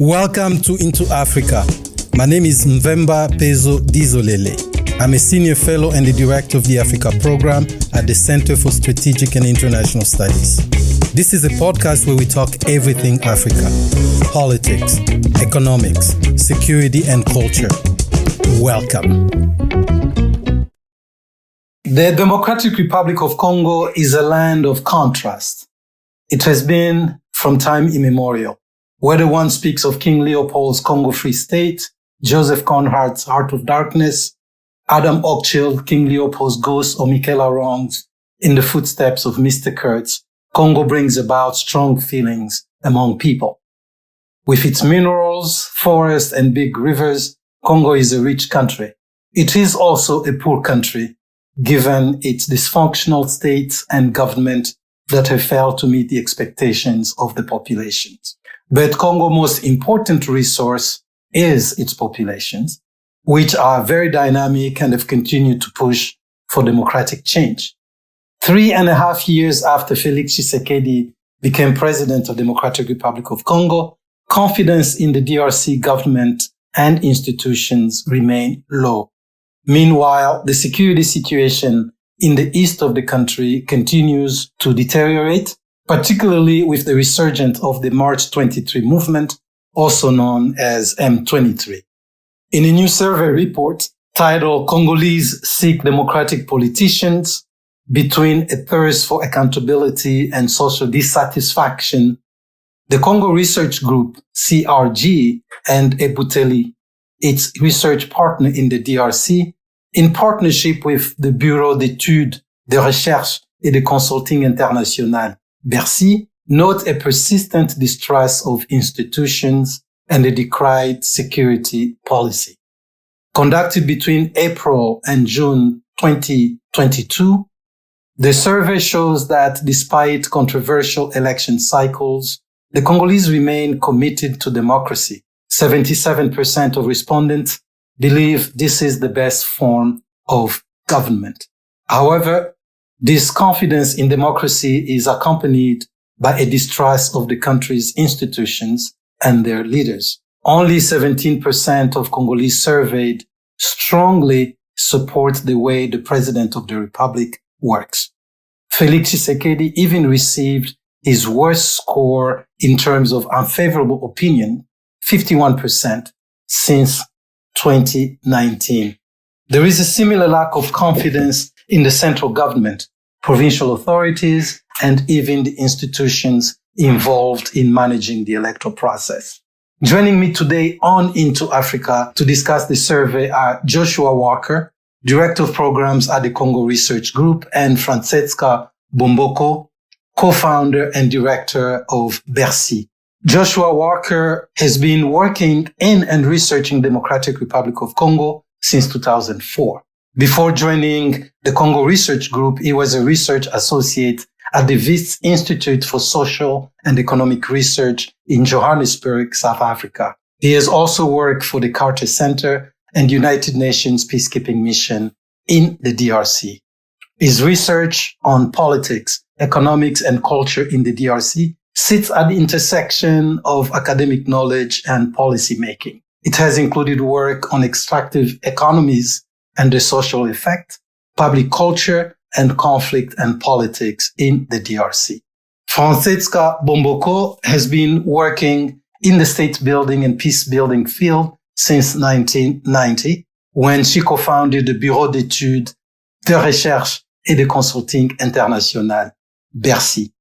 Welcome to Into Africa. My name is Mvemba Dizolele. I'm a senior fellow and the director of the Africa program at the Center for Strategic and International Studies. This is a podcast where we talk everything Africa: politics, economics, security, and culture. Welcome. The Democratic Republic of Congo is a land of contrast. It has been from time immemorial. Whether one speaks of King Leopold's Congo Free State, Joseph Conrad's Heart of Darkness, Adam Hochschild's King Leopold's Ghost, or Michaela Wrong's In the Footsteps of Mr. Kurtz, Congo brings about strong feelings among people. With its minerals, forests, and big rivers, Congo is a rich country. It is also a poor country, given its dysfunctional states and government that have failed to meet the expectations of the populations. But Congo's most important resource is its populations, which are very dynamic and have continued to push for democratic change. 3.5 years after Felix Tshisekedi became president of the Democratic Republic of Congo, confidence in the DRC government and institutions remain low. Meanwhile, the security situation in the east of the country continues to deteriorate, particularly with the resurgence of the March 23 movement, also known as M23. In a new survey report titled Congolese Seek Democratic Politicians, Between a Thirst for Accountability and Social Dissatisfaction, the Congo Research Group, CRG, and Ebuteli, its research partner in the DRC, in partnership with the Bureau d'études, de recherche et de consulting international, BERCI, note a persistent distrust of institutions and a decried security policy. Conducted between April and June 2022, the survey shows that despite controversial election cycles, the Congolese remain committed to democracy. 77% of respondents believe this is the best form of government. However, this confidence in democracy is accompanied by a distrust of the country's institutions and their leaders. Only 17% of Congolese surveyed strongly support the way the president of the republic works. Felix Tshisekedi even received his worst score in terms of unfavorable opinion, 51%, since 2019. There is a similar lack of confidence in the central government, provincial authorities, and even the institutions involved in managing the electoral process. Joining me today on Into Africa to discuss the survey are Joshua Walker, Director of Programs at the Congo Research Group, and Francesca Bomboko, co-founder and director of BERCI. Joshua Walker has been working in and researching Democratic Republic of Congo since 2004. Before joining the Congo Research Group, he was a research associate at the Wits Institute for Social and Economic Research in Johannesburg, South Africa. He has also worked for the Carter Center and United Nations Peacekeeping Mission in the DRC. His research on politics, economics, and culture in the DRC sits at the intersection of academic knowledge and policy making. It has included work on extractive economies and the social effect, public culture, and conflict and politics in the DRC. Francesca Bomboko has been working in the state building and peace building field since 1990, when she co-founded the Bureau d'études, de recherche et de consulting international, BERCI.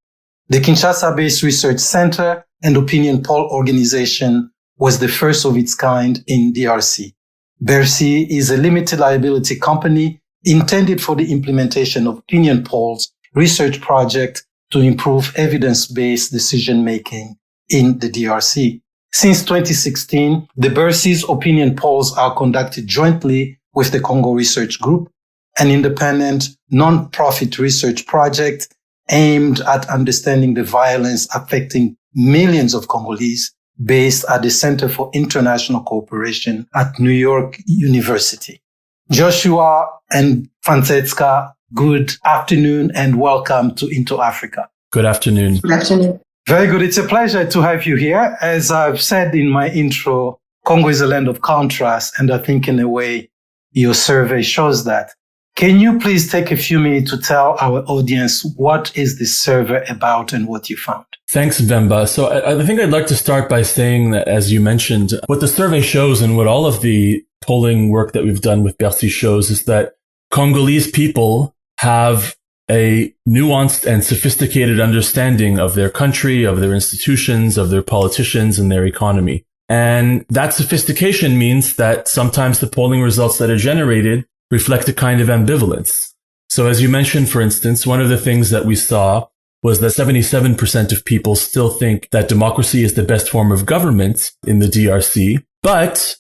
The Kinshasa-based research center and opinion poll organization was the first of its kind in DRC. BERCI is a limited liability company intended for the implementation of opinion polls research project to improve evidence-based decision-making in the DRC. Since 2016, the BERCI's opinion polls are conducted jointly with the Congo Research Group, an independent non-profit research project aimed at understanding the violence affecting millions of Congolese, based at the Center for International Cooperation at New York University. Joshua and Francesca, good afternoon and welcome to Into Africa. Good afternoon. Good afternoon. Very good. It's a pleasure to have you here. As I've said in my intro, Congo is a land of contrast, and I think in a way your survey shows that. Can you please take a few minutes to tell our audience what is this survey about and what you found? Thanks, Mvemba. So I think I'd like to start by saying that, as you mentioned, what the survey shows and what all of the polling work that we've done with BERCI shows is that Congolese people have a nuanced and sophisticated understanding of their country, of their institutions, of their politicians, and their economy. And that sophistication means that sometimes the polling results that are generated reflect a kind of ambivalence. So as you mentioned, for instance, one of the things that we saw was that 77% of people still think that democracy is the best form of government in the DRC. But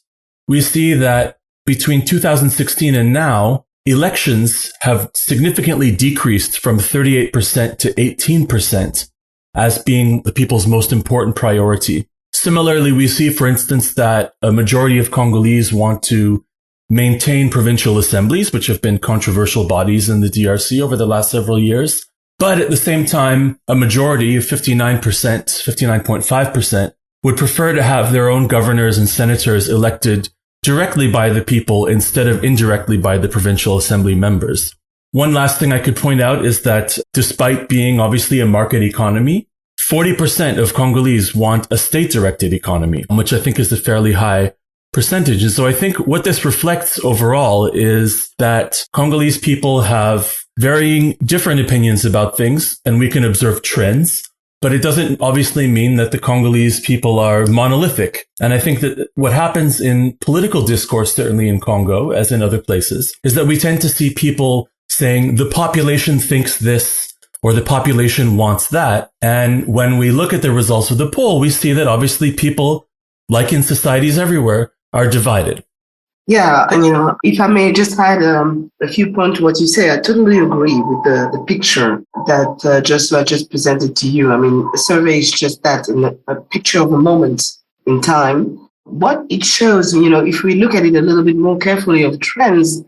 we see that between 2016 and now, elections have significantly decreased from 38% to 18% as being the people's most important priority. Similarly, we see, for instance, that a majority of Congolese want to maintain provincial assemblies, which have been controversial bodies in the DRC over the last several years. But at the same time, a majority of 59%, 59.5%, would prefer to have their own governors and senators elected directly by the people instead of indirectly by the provincial assembly members. One last thing I could point out is that despite being obviously a market economy, 40% of Congolese want a state-directed economy, which I think is a fairly high percentage. And so I think what this reflects overall is that Congolese people have varying different opinions about things, and we can observe trends. But it doesn't obviously mean that the Congolese people are monolithic. And I think that what happens in political discourse, certainly in Congo, as in other places, is that we tend to see people saying the population thinks this or the population wants that. And when we look at the results of the poll, we see that obviously people, like in societies everywhere, are divided. Yeah, and if I may just add a few points to what you say, I totally agree with the picture that Joshua just presented to you. I mean, the survey is just that, a picture of a moment in time. What it shows, if we look at it a little bit more carefully of trends,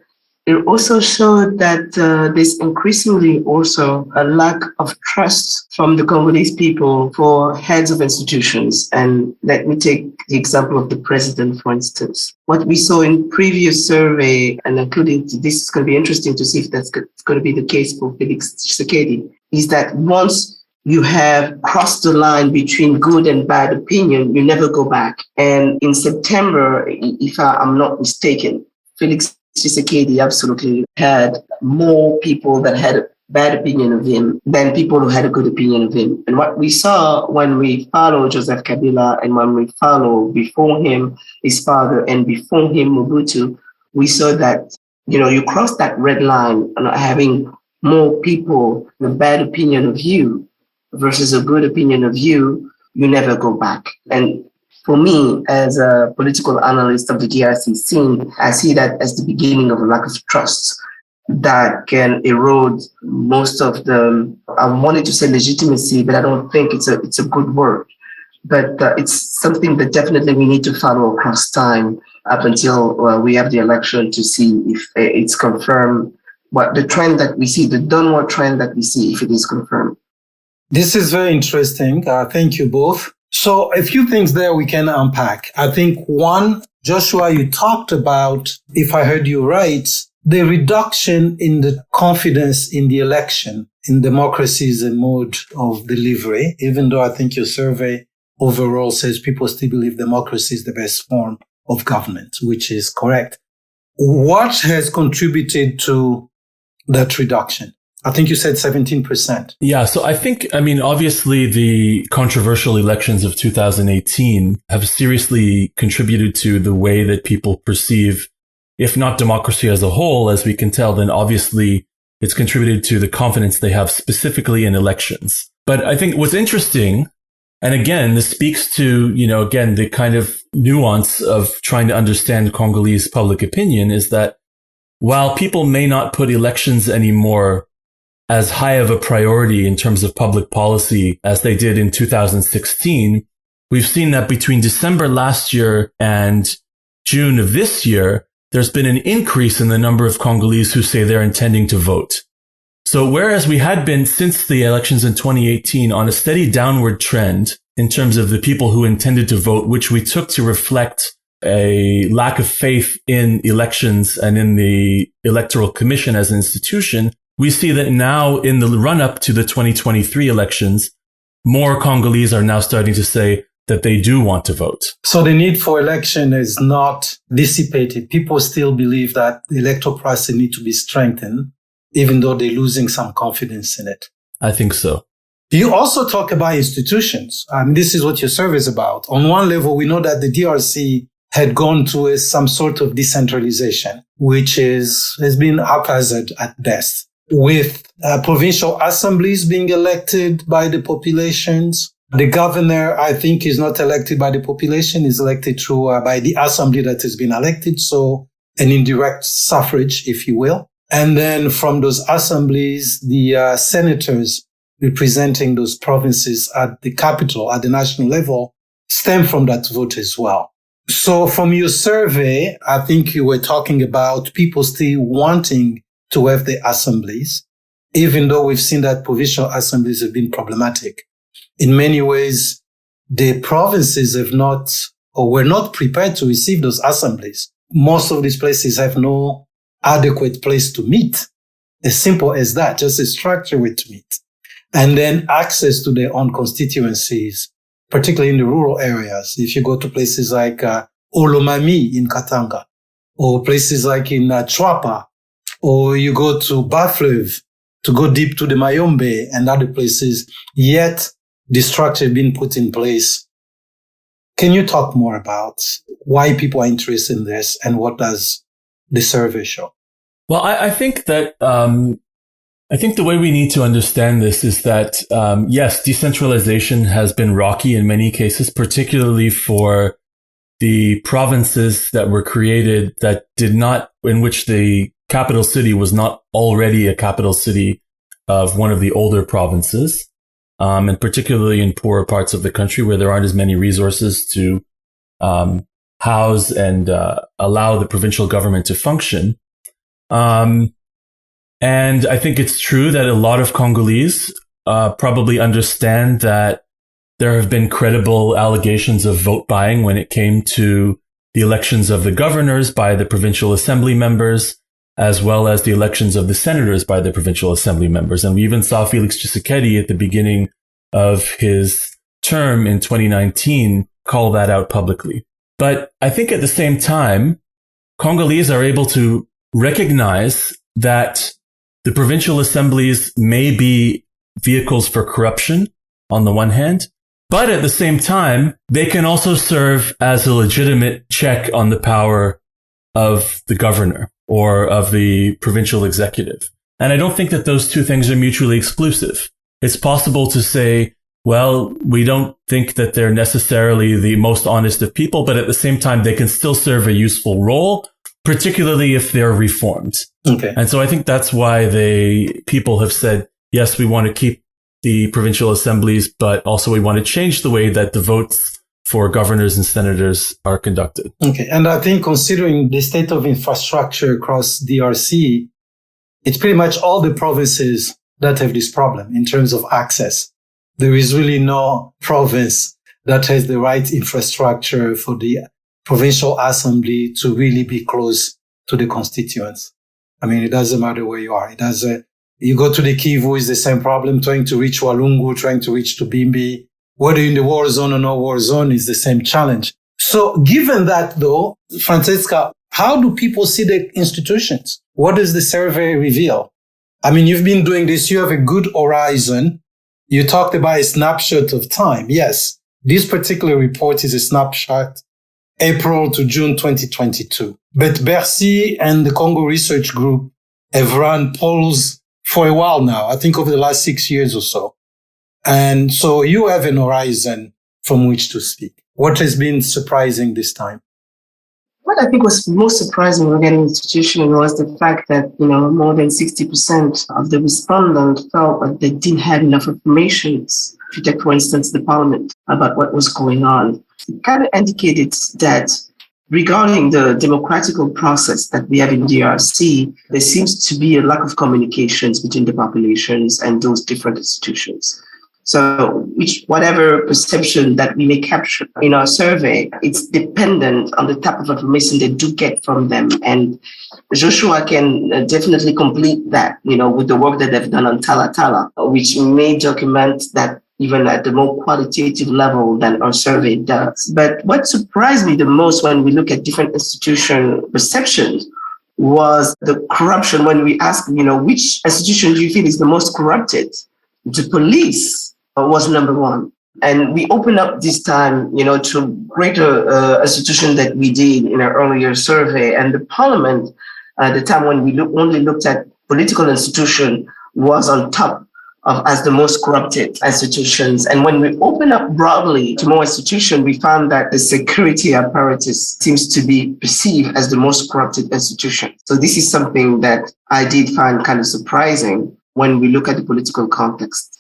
it also showed that there's increasingly also a lack of trust from the Congolese people for heads of institutions. And let me take the example of the president, for instance. What we saw in previous survey, and including this is going to be interesting to see if that's going to be the case for Felix Tshisekedi, is that once you have crossed the line between good and bad opinion, you never go back. And in September, if I'm not mistaken, Felix Tshisekedi absolutely had more people that had a bad opinion of him than people who had a good opinion of him. And what we saw when we follow Joseph Kabila and when we follow before him his father and before him Mobutu, we saw that, you cross that red line and having more people with a bad opinion of you versus a good opinion of you, you never go back. And for me, as a political analyst of the DRC scene, I see that as the beginning of a lack of trust that can erode most of the, I wanted to say legitimacy, but I don't think it's a good word. But it's something that definitely we need to follow across time up until we have the election to see if it's confirmed, what the trend that we see, the downward trend that we see, if it is confirmed. This is very interesting. Thank you both. So a few things there we can unpack. I think one, Joshua, you talked about, if I heard you right, the reduction in the confidence in the election. In democracy is a mode of delivery, even though I think your survey overall says people still believe democracy is the best form of government, which is correct. What has contributed to that reduction? I think you said 17%. Yeah. So obviously the controversial elections of 2018 have seriously contributed to the way that people perceive, if not democracy as a whole, as we can tell, then obviously it's contributed to the confidence they have specifically in elections. But I think what's interesting, and again, this speaks to, again, the kind of nuance of trying to understand Congolese public opinion, is that while people may not put elections anymore as high of a priority in terms of public policy as they did in 2016, we've seen that between December last year and June of this year, there's been an increase in the number of Congolese who say they're intending to vote. So whereas we had been since the elections in 2018 on a steady downward trend in terms of the people who intended to vote, which we took to reflect a lack of faith in elections and in the Electoral Commission as an institution, we see that now in the run-up to the 2023 elections, more Congolese are now starting to say that they do want to vote. So the need for election is not dissipated. People still believe that the electoral process needs to be strengthened, even though they're losing some confidence in it. I think so. You also talk about institutions. This is what your survey is about. On one level, we know that the DRC had gone to some sort of decentralization, which has been haphazard at best, with provincial assemblies being elected by the populations. The governor, I think, is not elected by the population, is elected through by the assembly that has been elected, so an indirect suffrage, if you will. And then from those assemblies, the senators representing those provinces at the capital, at the national level, stem from that vote as well. So from your survey, I think you were talking about people still wanting to have the assemblies, even though we've seen that provincial assemblies have been problematic. In many ways, the provinces have not or were not prepared to receive those assemblies. Most of these places have no adequate place to meet. As simple as that, just a structure with to meet. And then access to their own constituencies, particularly in the rural areas. If you go to places like Olomami in Katanga, or places like in Chwapa, or you go to Baflev to go deep to the Mayombe and other places, yet the structure being put in place. Can you talk more about why people are interested in this and what does the survey show? Well, I think that I think the way we need to understand this is that yes, decentralization has been rocky in many cases, particularly for the provinces that were created that did not, in which the capital city was not already a capital city of one of the older provinces. And particularly in poorer parts of the country where there aren't as many resources to house and allow the provincial government to function. And I think it's true that a lot of Congolese probably understand that there have been credible allegations of vote buying when it came to the elections of the governors by the provincial assembly members, as well as the elections of the senators by the provincial assembly members. And we even saw Felix Tshisekedi at the beginning of his term in 2019 call that out publicly. But I think at the same time, Congolese are able to recognize that the provincial assemblies may be vehicles for corruption on the one hand, but at the same time, they can also serve as a legitimate check on the power of the governor or of the provincial executive. And I don't think that those two things are mutually exclusive. It's possible to say, well, we don't think that they're necessarily the most honest of people, but at the same time, they can still serve a useful role, particularly if they're reformed. Okay. And so I think that's why people have said, yes, we want to keep the provincial assemblies, but also we want to change the way that the votes for governors and senators are conducted. Okay. And I think considering the state of infrastructure across DRC, it's pretty much all the provinces that have this problem in terms of access. There is really no province that has the right infrastructure for the provincial assembly to really be close to the constituents. I mean, it doesn't matter where you are. You go to the Kivu, it's the same problem, trying to reach Walungu, trying to reach Tubimbi. Whether in the war zone or no war zone is the same challenge. So given that though, Francesca, how do people see the institutions? What does the survey reveal? I mean, you've been doing this. You have a good horizon. You talked about a snapshot of time. Yes, this particular report is a snapshot, April to June 2022. But BERCI and the Congo Research Group have run polls for a while now, I think over the last 6 years or so. And so you have an horizon from which to speak. What has been surprising this time? What I think was most surprising regarding the institution was the fact that, more than 60% of the respondents felt that they didn't have enough information to take, for instance, the parliament about what was going on. It kind of indicated that regarding the democratical process that we have in DRC, there seems to be a lack of communications between the populations and those different institutions. So whatever perception that we may capture in our survey, it's dependent on the type of information they do get from them. And Joshua can definitely complete that, with the work that they've done on Tala Tala, which may document that even at the more qualitative level than our survey does. But what surprised me the most when we look at different institution perceptions was the corruption. When we ask, which institution do you feel is the most corrupted? The police was number one. And we opened up this time, to greater institution that we did in our earlier survey. And the parliament, at the time when we only looked at political institution, was on top of as the most corrupted institutions. And when we open up broadly to more institutions, we found that the security apparatus seems to be perceived as the most corrupted institution. So this is something that I did find kind of surprising when we look at the political context.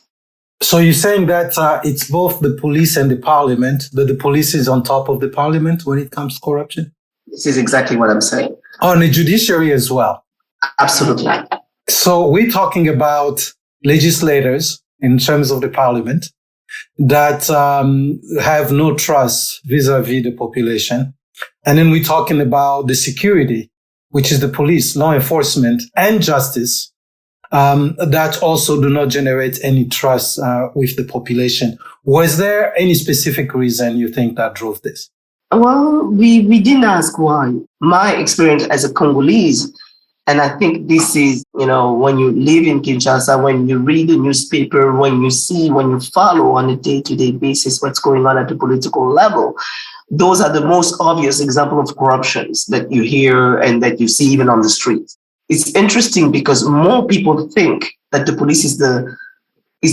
So you're saying that it's both the police and the parliament, that the police is on top of the parliament when it comes to corruption? This is exactly what I'm saying. On the judiciary as well? Absolutely. So we're talking about legislators in terms of the parliament that have no trust vis-a-vis the population. And then we're talking about the security, which is the police, law enforcement, and justice, that also do not generate any trust with the population. Was there any specific reason you think that drove this? Well, we didn't ask why. My experience as a Congolese, and I think this is, when you live in Kinshasa, when you read the newspaper, when you follow on a day-to-day basis what's going on at the political level, those are the most obvious examples of corruptions that you hear and that you see even on the streets. It's interesting because more people think that the police is the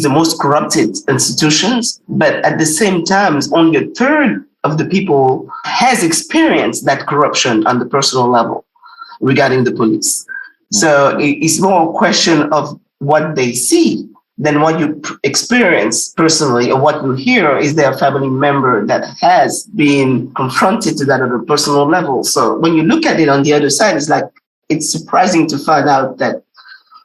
most corrupted institutions, but at the same time, only a third of the people has experienced that corruption on the personal level regarding the police. So it's more a question of what they see than what you experience personally, or what you hear is their family member that has been confronted to that at a personal level. So when you look at it on the other side, it's surprising to find out that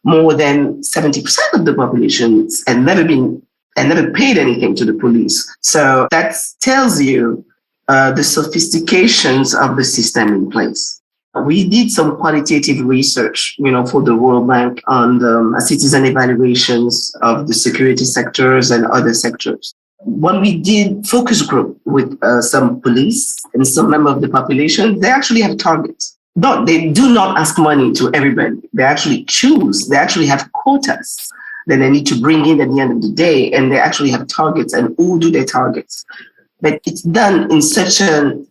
more than 70% of the population had never paid anything to the police. So that tells you the sophistications of the system in place. We did some qualitative research, for the World Bank on the citizen evaluations of the security sectors and other sectors. When we did focus group with some police and some members of the population, they actually have targets. No, they do not ask money to everybody. They actually have quotas that they need to bring in at the end of the day, and they actually have targets, and who do their targets? But it's done in such an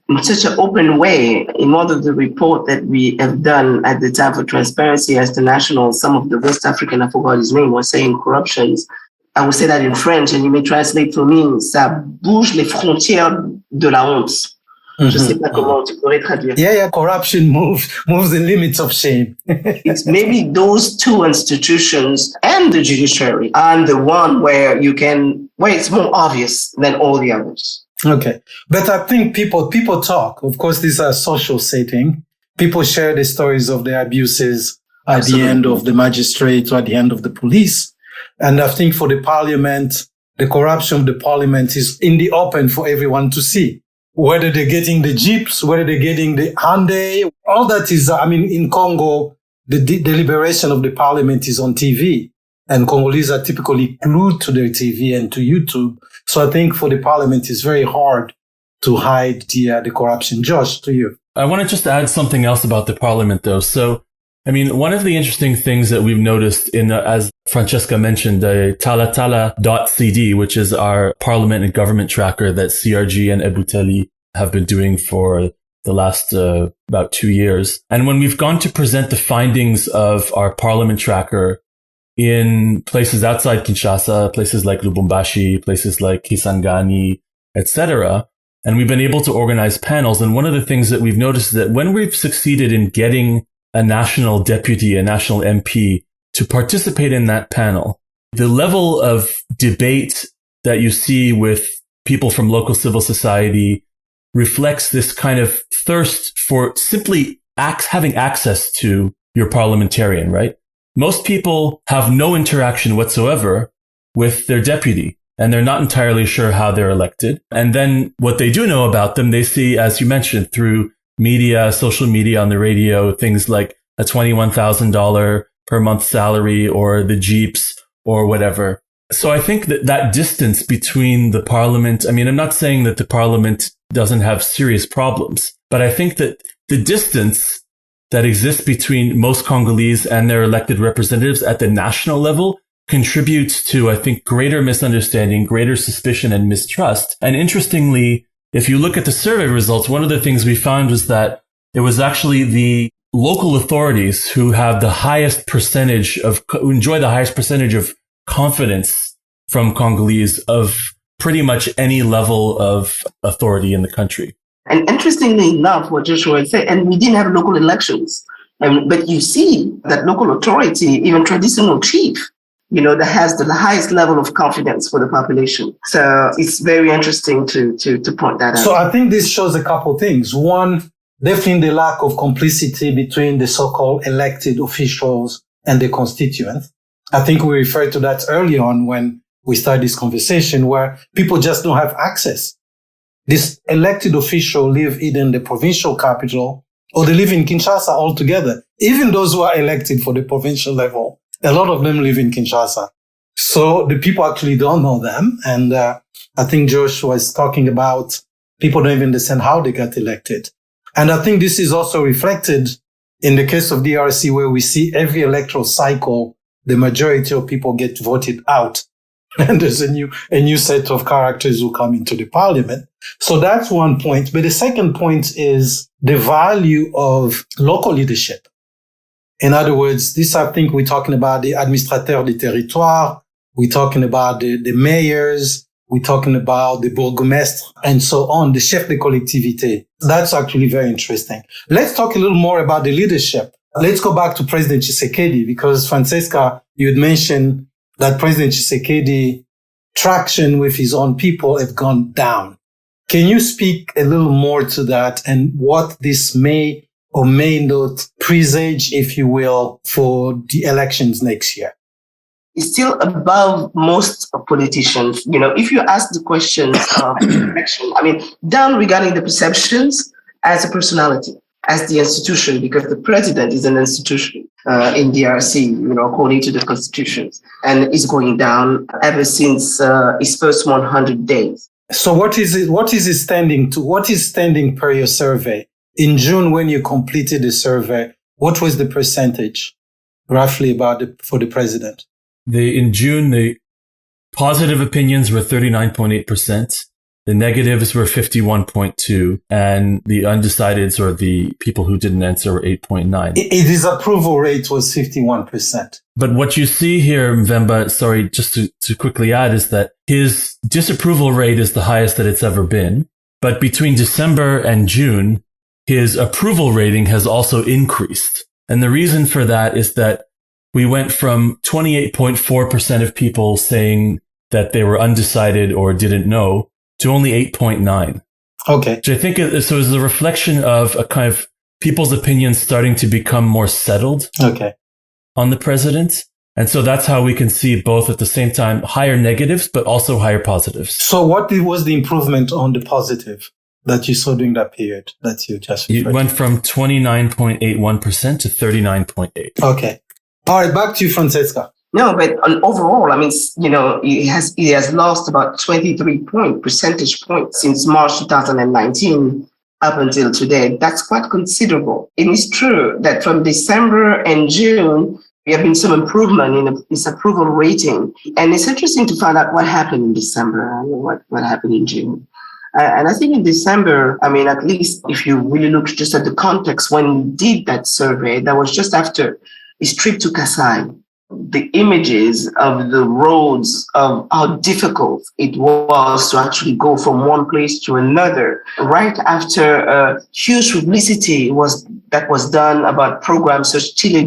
open way. In one of the report that we have done at the time for Transparency International, some of the West African, I forgot his name, was saying corruptions. I will say that in French, and you may translate for me, ça bouge les frontières de la honte. Je sais pas comment tu pourrais traduire. Yeah, corruption moves the limits of shame. It's maybe those two institutions and the judiciary are the one where it's more obvious than all the others. Okay. But I think people talk. Of course, these are social setting. People share the stories of their abuses at Absolutely. the end of the magistrate or at the end of the police. And I think for the parliament, the corruption of the parliament is in the open for everyone to see. Whether they're getting the jeeps, whether they're getting the Hyundai, all that is, in Congo, the deliberation of the parliament is on TV. And Congolese are typically glued to their TV and to YouTube. So I think for the parliament, it's very hard to hide the corruption. Josh, to you. I want to just add something else about the parliament, though. So, one of the interesting things that we've noticed as Francesca mentioned, the talatala.cd, which is our parliament and government tracker that CRG and Ebuteli have been doing for the last about 2 years. And when we've gone to present the findings of our parliament tracker in places outside Kinshasa, places like Lubumbashi, places like Kisangani, etc., and we've been able to organize panels. And one of the things that we've noticed is that when we've succeeded in getting a national deputy, a national MP to participate in that panel, the level of debate that you see with people from local civil society, reflects this kind of thirst for simply having access to your parliamentarian, right? Most people have no interaction whatsoever with their deputy, and they're not entirely sure how they're elected. And then what they do know about them, they see, as you mentioned, through media, social media, on the radio, things like a $21,000 per month salary or the Jeeps or whatever. So I think that distance between the parliament, I mean, I'm not saying that the parliament doesn't have serious problems, but I think that the distance that exists between most Congolese and their elected representatives at the national level contributes to, I think, greater misunderstanding, greater suspicion and mistrust. And interestingly, if you look at the survey results, one of the things we found was that it was actually the local authorities who have the highest percentage who enjoy the highest percentage of confidence from Congolese of pretty much any level of authority in the country. And interestingly enough, what Joshua said, and we didn't have local elections, but you see that local authority, even traditional chief, that has the highest level of confidence for the population. So it's very interesting to point that out. So I think this shows a couple things. One, definitely the lack of complicity between the so-called elected officials and the constituents. I think we referred to that early on when we started this conversation, where people just don't have access. This elected official live either in the provincial capital or they live in Kinshasa altogether. Even those who are elected for the provincial level, a lot of them live in Kinshasa. So the people actually don't know them. And I think Josh was talking about people don't even understand how they got elected. And I think this is also reflected in the case of DRC, where we see every electoral cycle, the majority of people get voted out. And there's a new set of characters who come into the parliament. So that's one point. But the second point is the value of local leadership. In other words, I think we're talking about the administrateur du territoire. We're talking about the mayors. We're talking about the bourgmestre and so on, the chef de collectivité. That's actually very interesting. Let's talk a little more about the leadership. Let's go back to President Tshisekedi, because Francesca, you had mentioned that President Tshisekedi traction with his own people have gone down. Can you speak a little more to that and what this may or may not presage, if you will, for the elections next year? It's still above most politicians. If you ask the questions of election, down regarding the perceptions as a personality, as the institution, because the president is an institution in DRC, according to the constitutions, and is going down ever since his first 100 days. So what is it? What is it standing to? What is standing per your survey? In June, when you completed the survey, what was the percentage roughly for the president? In June, the positive opinions were 39.8%. The negatives were 51.2%, and the undecideds, or the people who didn't answer, were 8.9%. His approval rate was 51%. But what you see here, Mvemba, sorry, just to quickly add, is that his disapproval rate is the highest that it's ever been. But between December and June, his approval rating has also increased. And the reason for that is that we went from 28.4% of people saying that they were undecided or didn't know to only 8.9%. Okay. Which I think is a reflection of a kind of people's opinions starting to become more settled on the president. And so that's how we can see both at the same time higher negatives, but also higher positives. So what was the improvement on the positive that you saw during that period that you just referred to? It went from 29.81% to 39.8%. Okay. All right, back to you, Francesca. No, but overall, he has lost about 23 percentage points since March 2019 up until today. That's quite considerable. It is true that from December and June, there have been some improvement in his approval rating. And it's interesting to find out what happened in December and what happened in June. And I think in December, at least if you really look just at the context when he did that survey, that was just after his trip to Kasai. The images of the roads, of how difficult it was to actually go from one place to another, right after a huge publicity that was done about programs such as Chile,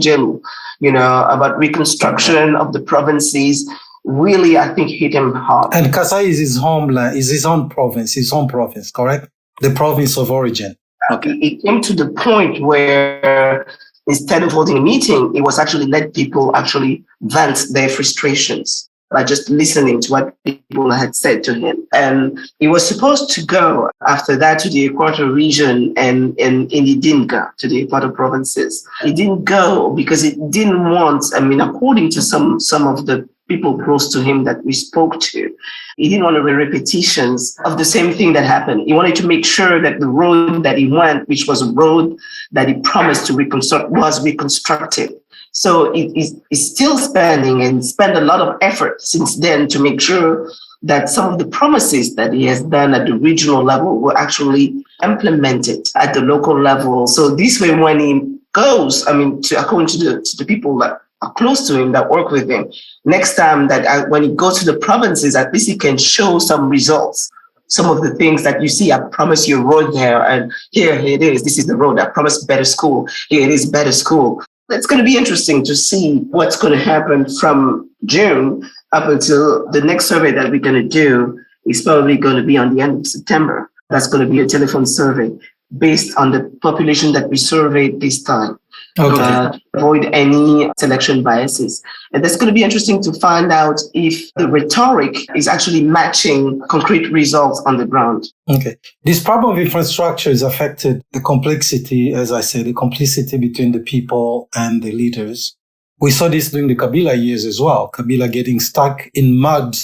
about reconstruction of the provinces, really, I think, hit him hard. And Kasai is his homeland, is his own province, correct? the province of origin. Okay. It came to the point where instead of holding a meeting, it was actually let people actually vent their frustrations by just listening to what people had said to him. And he was supposed to go after that to the Equator region and he didn't go to the Equator provinces. He didn't go because he didn't want, according to some of the people close to him that we spoke to, he didn't want to be repetitions of the same thing that happened. He wanted to make sure that the road that he went, which was a road that he promised to reconstruct, was reconstructed. So it's still spending and spent a lot of effort since then to make sure that some of the promises that he has done at the regional level were actually implemented at the local level. So this way, when he goes, according to the people that are close to him, that work with him, next time when he goes to the provinces, at least he can show some results. Some of the things that you see, I promise you a road there, and here it is. This is the road. I promised better school. Here it is, better school. It's going to be interesting to see what's going to happen from June up until the next survey that we're going to do is probably going to be on the end of September. That's going to be a telephone survey based on the population that we surveyed this time. Okay. Avoid any selection biases. And that's going to be interesting to find out if the rhetoric is actually matching concrete results on the ground. Okay. This problem of infrastructure has affected the complexity, as I said, the complicity between the people and the leaders. We saw this during the Kabila years as well. Kabila getting stuck in mud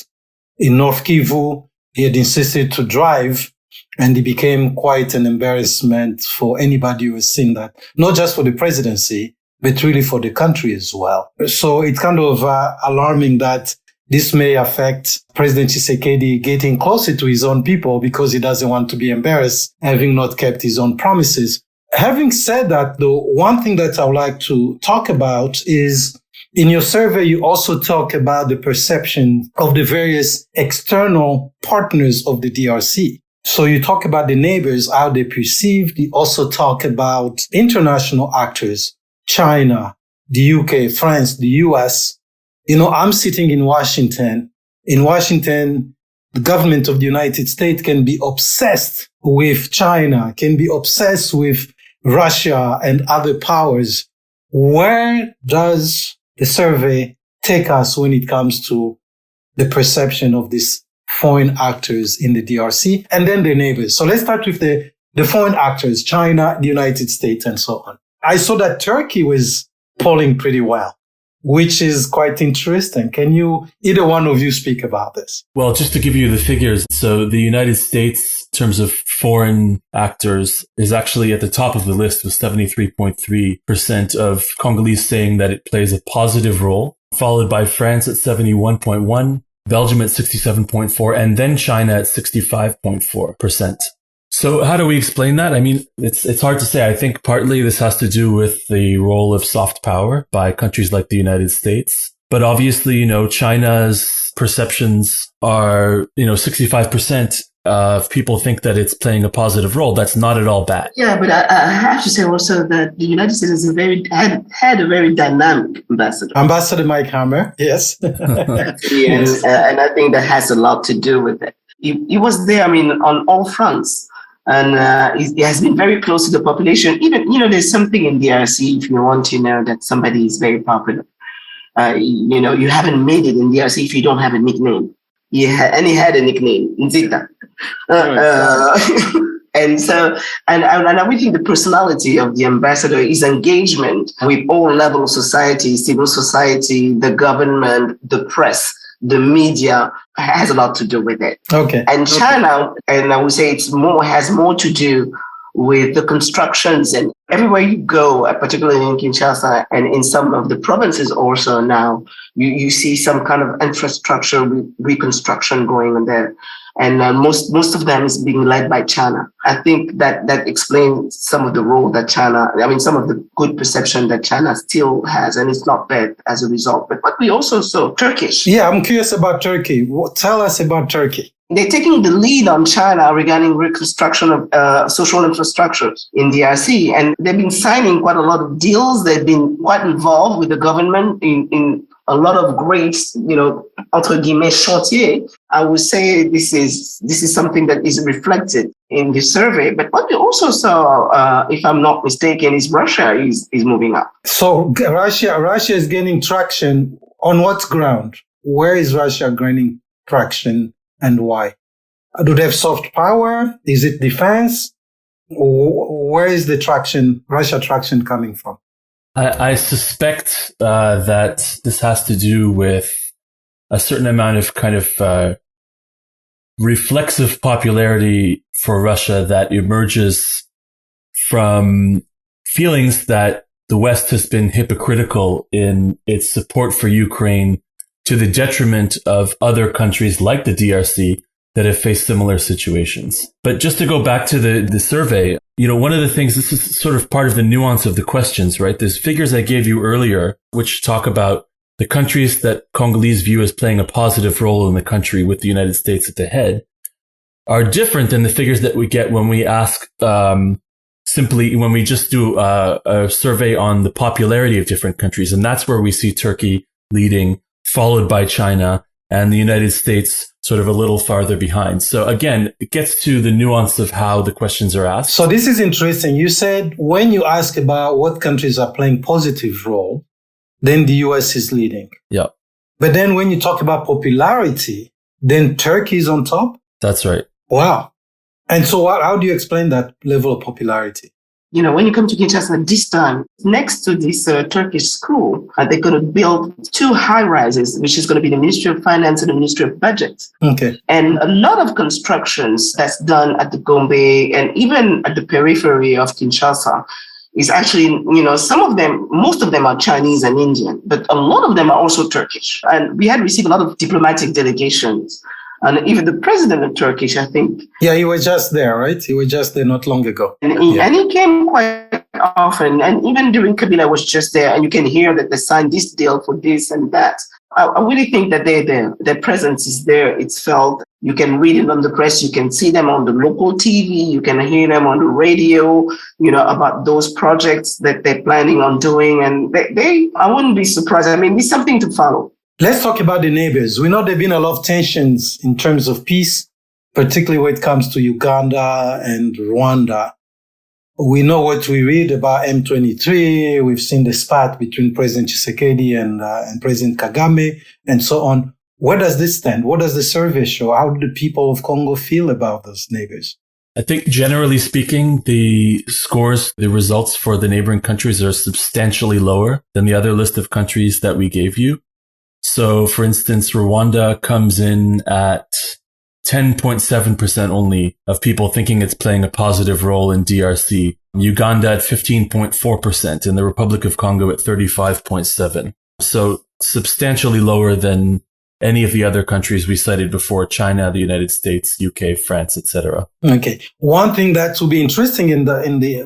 in North Kivu. He had insisted to drive, and it became quite an embarrassment for anybody who has seen that, not just for the presidency, but really for the country as well. So it's kind of alarming that this may affect President Tshisekedi getting closer to his own people because he doesn't want to be embarrassed, having not kept his own promises. Having said that, though, one thing that I would like to talk about is in your survey, you also talk about the perception of the various external partners of the DRC. So you talk about the neighbors, how they perceived. You also talk about international actors, China, the UK, France, the US. I'm sitting in Washington. In Washington, the government of the United States can be obsessed with China, can be obsessed with Russia and other powers. Where does the survey take us when it comes to the perception of these foreign actors in the DRC and then their neighbors? So let's start with the foreign actors, China, the United States, and so on. I saw that Turkey was polling pretty well, which is quite interesting. Can either one of you speak about this? Well, just to give you the figures. So the United States, in terms of foreign actors, is actually at the top of the list with 73.3% of Congolese saying that it plays a positive role, followed by France at 71.1%. Belgium at 67.4%, and then China at 65.4%. So how do we explain that? It's hard to say. I think partly this has to do with the role of soft power by countries like the United States. But obviously, China's perceptions are, 65% of people think that it's playing a positive role. That's not at all bad. Yeah, but I have to say also that the United States had a very dynamic ambassador. Ambassador Mike Hammer, yes. Yes, and I think that has a lot to do with it. He was there, on all fronts. And he has been very close to the population. Even, there's something in DRC, if you want to know that somebody is very popular. You haven't made it in DRC if you don't have a nickname. He had a nickname, Nzita. And so, and I really think the personality of the ambassador is engagement with all levels of society, civil society, the government, the press, the media, has a lot to do with it. Okay. And China, and I would say has more to do with the constructions, and everywhere you go, particularly in Kinshasa and in some of the provinces also now, you see some kind of infrastructure reconstruction going on there. And most of them is being led by China. I think that explains some of the role that some of the good perception that China still has, and it's not bad as a result. But we also saw Turkish. Yeah, I'm curious about Turkey. Tell us about Turkey. They're taking the lead on China regarding reconstruction of social infrastructures in DRC. And they've been signing quite a lot of deals. They've been quite involved with the government in a lot of great, entre guillemets, chantier. I would say this is something that is reflected in the survey. But what we also saw, if I'm not mistaken, is Russia is moving up. So Russia is gaining traction on what ground? Where is Russia gaining traction and why? Do they have soft power? Is it defense? Where is the Russia traction coming from? I suspect that this has to do with a certain amount of kind of reflexive popularity for Russia that emerges from feelings that the West has been hypocritical in its support for Ukraine to the detriment of other countries like the DRC that have faced similar situations. But just to go back to the survey, one of the things, this is sort of part of the nuance of the questions, right? There's figures I gave you earlier, which talk about the countries that Congolese view as playing a positive role in the country with the United States at the head, are different than the figures that we get when we ask, simply when we just do a survey on the popularity of different countries. And that's where we see Turkey leading, followed by China, and the United States sort of a little farther behind. So again, it gets to the nuance of how the questions are asked. So this is interesting. You said when you ask about what countries are playing positive role, then the US is leading. Yeah. But then when you talk about popularity, then Turkey is on top? That's right. Wow. And so how do you explain that level of popularity? When you come to Kinshasa this time, next to this Turkish school, they're going to build 2 high-rises, which is going to be the Ministry of Finance and the Ministry of Budget. Okay. And a lot of constructions that's done at the Gombe and even at the periphery of Kinshasa is actually, some of them, most of them are Chinese and Indian, but a lot of them are also Turkish. And we had received a lot of diplomatic delegations. And even the president of Turkish, I think. Yeah, he was just there, right? He was just there not long ago. And he came quite often. And even during Kabila was just there. And you can hear that they signed this deal for this and that. I really think that their presence is there. It's felt. You can read it on the press. You can see them on the local TV. You can hear them on the radio, about those projects that they're planning on doing. And I wouldn't be surprised. I mean, it's something to follow. Let's talk about the neighbors. We know there have been a lot of tensions in terms of peace, particularly when it comes to Uganda and Rwanda. We know what we read about M23. We've seen the spat between President Tshisekedi and President Kagame and so on. Where does this stand? What does the survey show? How do the people of Congo feel about those neighbors? I think generally speaking, the scores, the results for the neighboring countries are substantially lower than the other list of countries that we gave you. So, for instance, Rwanda comes in at 10.7% only of people thinking it's playing a positive role in DRC. Uganda at 15.4% and the Republic of Congo at 35.7%. So substantially lower than any of the other countries we cited before, China, the United States, UK, France, etc. Okay. One thing that will be interesting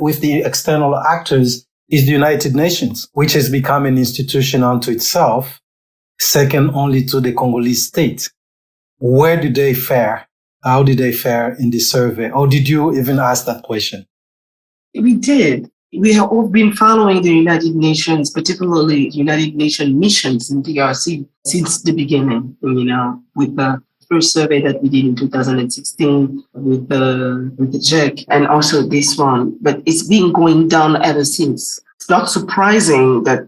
with the external actors is the United Nations, which has become an institution unto itself, second only to the Congolese state. Where did they fare? How did they fare in the survey? Or did you even ask that question? We did. We have all been following the United Nations, particularly United Nations missions in DRC since the beginning, with the first survey that we did in 2016 with the JEC and also this one. But it's been going down ever since. It's not surprising that,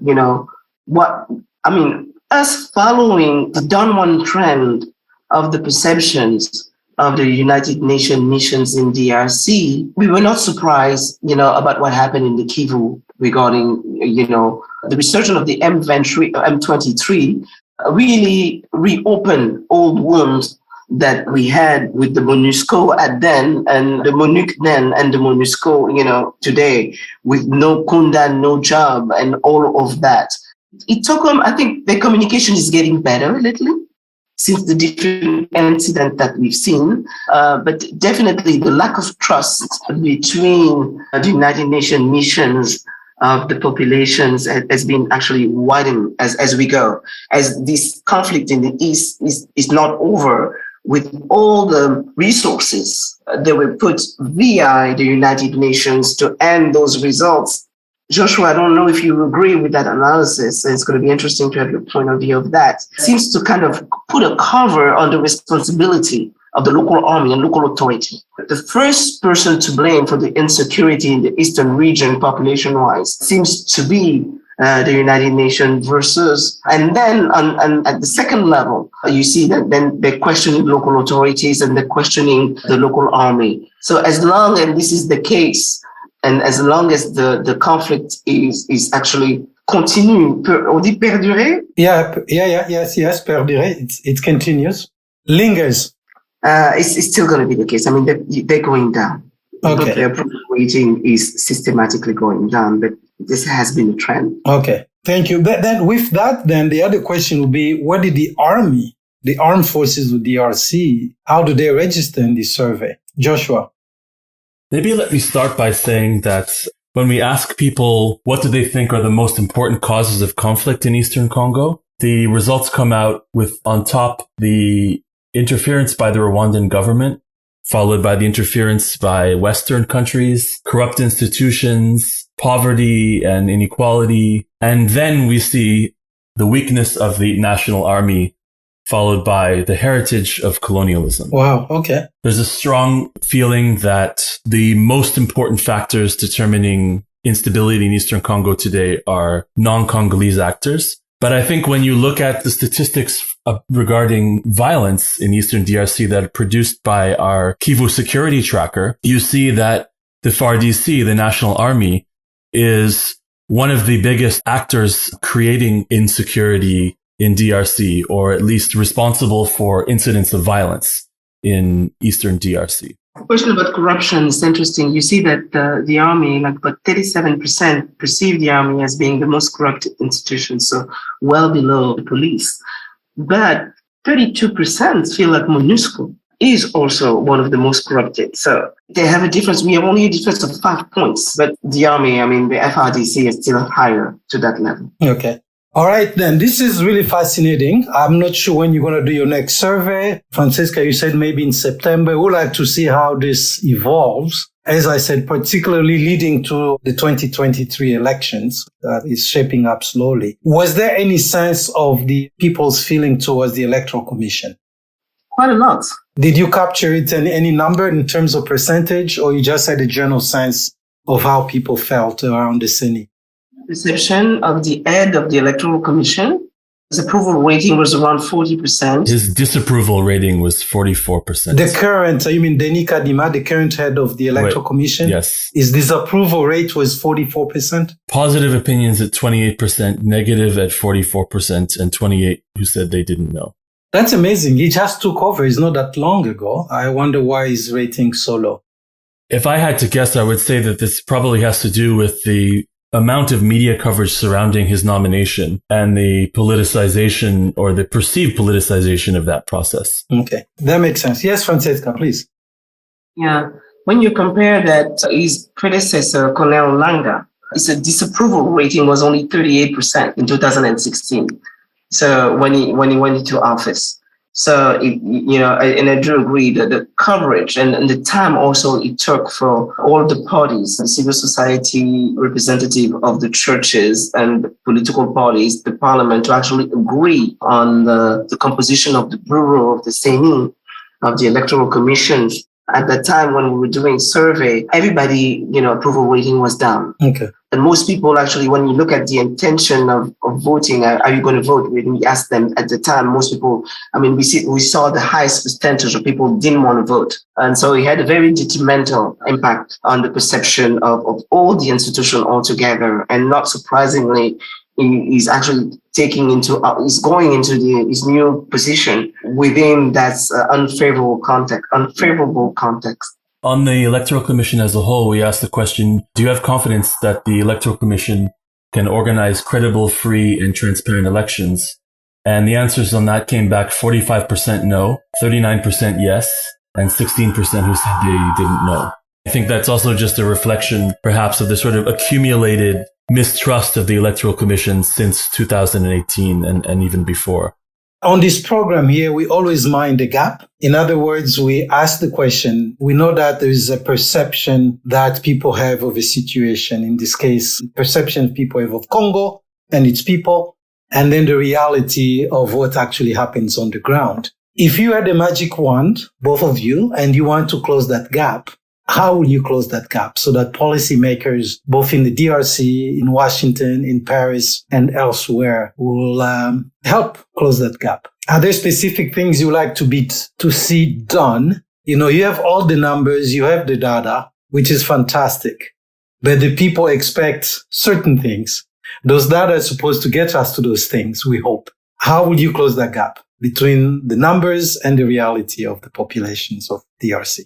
us following the downward trend of the perceptions of the United Nations missions in DRC, we were not surprised, about what happened in the Kivu regarding, the resurgence of the M23 really reopened old wounds that we had with the MONUSCO at then and the MONUC then and the MONUSCO, today with no Kunda, no job and all of that. It took them, I think the communication is getting better lately since the different incidents that we've seen. But definitely the lack of trust between the United Nations missions of the populations has been actually widening as we go. As this conflict in the East is not over, with all the resources that were put via the United Nations to end those results. Joshua, I don't know if you agree with that analysis. It's going to be interesting to have your point of view of that. It seems to kind of put a cover on the responsibility of the local army and local authority. the first person to blame for the insecurity in the eastern region population-wise seems to be the United Nations versus, and then at the second level, you see that then they're questioning local authorities and they're questioning the local army. So as long as this is the case, and as long as the conflict is actually continue, on dit perdurer? Yes, perdurer. It continues, lingers. It's still going to be the case. I mean, they're going down. Okay. Their approval rating is systematically going down, but this has been a trend. Okay, thank you. Then with that, then the other question would be, what did the army, the armed forces of DRC, how do they register in this survey? Joshua? Maybe let me start by saying that when we ask people what do they think are the most important causes of conflict in Eastern Congo, the results come out with, on top, the interference by the Rwandan government, followed by the interference by Western countries, corrupt institutions, poverty and inequality. And then we see the weakness of the national army, followed by the heritage of colonialism. Wow, okay. There's a strong feeling that the most important factors determining instability in Eastern Congo today are non-Congolese actors. But I think when you look at the statistics regarding violence in Eastern DRC that are produced by our Kivu security tracker, you see that the FARDC, the National Army, is one of the biggest actors creating insecurity in DRC, or at least responsible for incidents of violence in Eastern DRC. Question about corruption is interesting. You see that the army, like about 37% perceive the army as being the most corrupt institution, so well below the police. But 32% feel like MONUSCO is also one of the most corrupted. So they have a difference. We have only a difference of 5 points, but the army, I mean, the FRDC is still higher to that level. Okay. All right, then. This is really fascinating. I'm not sure when you're going to do your next survey. Francesca, you said maybe in September. We'd like to see how this evolves. As I said, particularly leading to the 2023 elections that is shaping up slowly. Was there any sense of the people's feeling towards the Electoral Commission? Quite a lot. Did you capture it in any number in terms of percentage, or you just had a general sense of how people felt around the Senate? Perception of the head of the Electoral Commission, his approval rating was around 40%. His disapproval rating was 44%. The current, you mean Denis Kadima, the current head of the Electoral Commission? Yes. His disapproval rate was 44%? Positive opinions at 28%, negative at 44%, and 28% who said they didn't know. That's amazing. He just took over. It's not that long ago. I wonder why his rating so low. If I had to guess, I would say that this probably has to do with the amount of media coverage surrounding his nomination and the politicization or the perceived politicization of that process. Okay, that makes sense. Yes, Francesca, please. Yeah, when you compare that, his predecessor, Colonel Langa, his disapproval rating was only 38% in 2016. So when he went into office. So, and I do agree that the coverage and the time also it took for all the parties, the civil society representative of the churches and the political parties, the parliament, to actually agree on the composition of the Bureau of the Senate, of the Electoral Commission. At that time when we were doing survey, everybody, approval rating was down. Okay. And most people actually, when you look at the intention of voting, are you going to vote? When we asked them at the time, most people, we saw the highest percentage of people didn't want to vote. And so it had a very detrimental impact on the perception of all the institution altogether. And not surprisingly, he's actually he's going into his new position within that unfavorable context. On the Electoral Commission as a whole, we asked the question, do you have confidence that the Electoral Commission can organize credible, free, and transparent elections? And the answers on that came back 45% no, 39% yes, and 16% who said they didn't know. I think that's also just a reflection, perhaps, of the sort of accumulated mistrust of the Electoral Commission since 2018 and even before. On this program here, we always mind the gap. In other words, we ask the question. We know that there is a perception that people have of a situation. In this case, perception people have of Congo and its people, and then the reality of what actually happens on the ground. If you had a magic wand, both of you, and you want to close that gap, how will you close that gap so that policymakers, both in the DRC, in Washington, in Paris, and elsewhere, will help close that gap? Are there specific things you like to see done? You have all the numbers, you have the data, which is fantastic, but the people expect certain things. Those data are supposed to get us to those things, we hope. How will you close that gap between the numbers and the reality of the populations of DRC?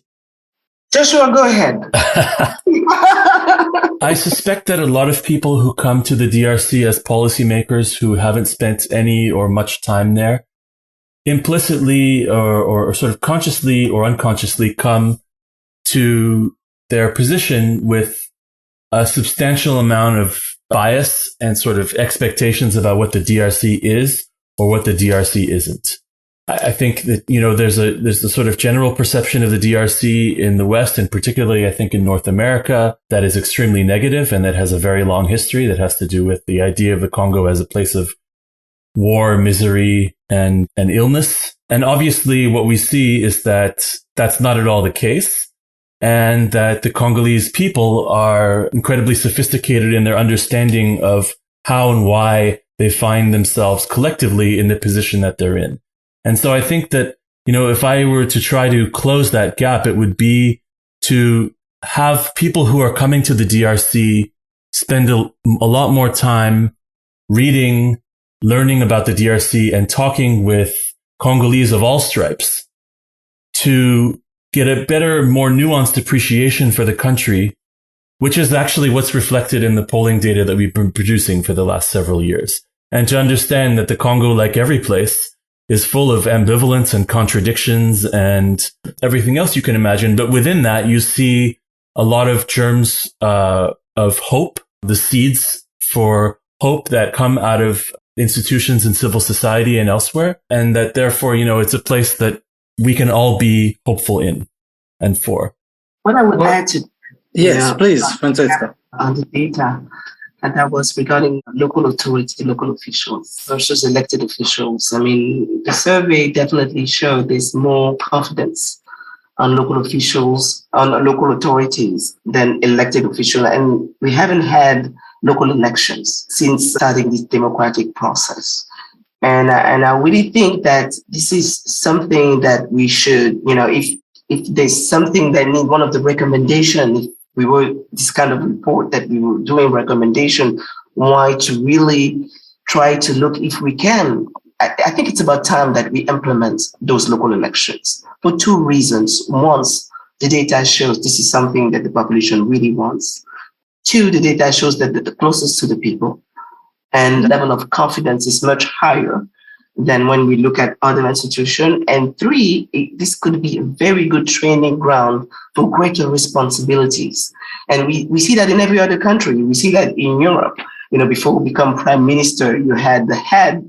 Joshua, go ahead. I suspect that a lot of people who come to the DRC as policymakers who haven't spent any or much time there implicitly or sort of consciously or unconsciously come to their position with a substantial amount of bias and sort of expectations about what the DRC is or what the DRC isn't. I think that, there's the sort of general perception of the DRC in the West, and particularly I think in North America, that is extremely negative and that has a very long history that has to do with the idea of the Congo as a place of war, misery, and illness. And obviously what we see is that that's not at all the case, and that the Congolese people are incredibly sophisticated in their understanding of how and why they find themselves collectively in the position that they're in. And so I think that, if I were to try to close that gap, it would be to have people who are coming to the DRC spend a lot more time reading, learning about the DRC, and talking with Congolese of all stripes to get a better, more nuanced appreciation for the country, which is actually what's reflected in the polling data that we've been producing for the last several years. And to understand that the Congo, like every place, is full of ambivalence and contradictions and everything else you can imagine. But within that, you see a lot of germs of hope, the seeds for hope that come out of institutions in civil society and elsewhere. And that therefore, it's a place that we can all be hopeful in and for. What I would add to... Yes, please, Francesca. On the data, and that was regarding local authority, local officials versus elected officials. I mean, the survey definitely showed there's more confidence on local officials, on local authorities than elected officials. And we haven't had local elections since starting this democratic process. And I really think that this is something that we should, if there's something that needs one of the recommendations, we were this kind of report that we were doing recommendation, why to really try to look if we can. I think it's about time that we implement those local elections for two reasons. One, the data shows this is something that the population really wants. Two, the data shows that they're the closest to the people and the level of confidence is much higher than when we look at other institutions. And three, this could be a very good training ground for greater responsibilities. And we see that in every other country. We see that in Europe. Before we become prime minister, you had the head,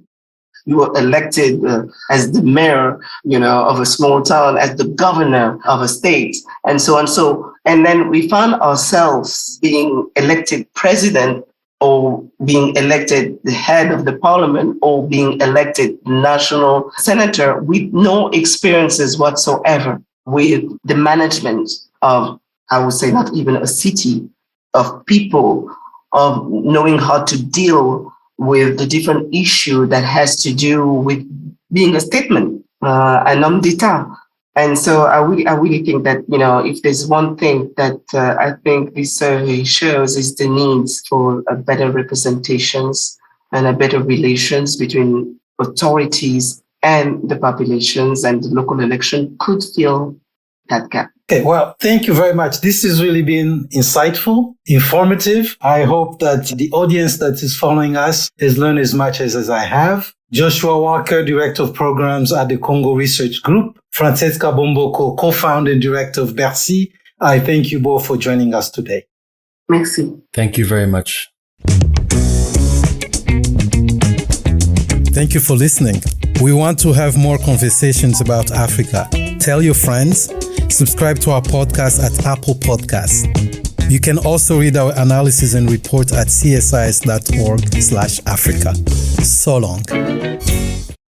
you were elected as the mayor, of a small town, as the governor of a state, and so on. And then we found ourselves being elected president, or being elected the head of the parliament, or being elected national senator with no experiences whatsoever with the management of, I would say, not even a city, of people, of knowing how to deal with the different issue that has to do with being a statement, an homme d'etat. And so I really think that, if there's one thing that I think this survey shows is the needs for a better representations and a better relations between authorities and the populations, and the local election could fill that gap. Okay, well, thank you very much. This has really been insightful, informative. I hope that the audience that is following us has learned as much as I have. Joshua Walker, Director of Programs at the Congo Research Group. Francesca Bomboko, Co-founder and Director of BERCI. I thank you both for joining us today. Merci. Thank you very much. Thank you for listening. We want to have more conversations about Africa. Tell your friends. Subscribe to our podcast at Apple Podcasts. You can also read our analysis and report at csis.org/Africa. So long.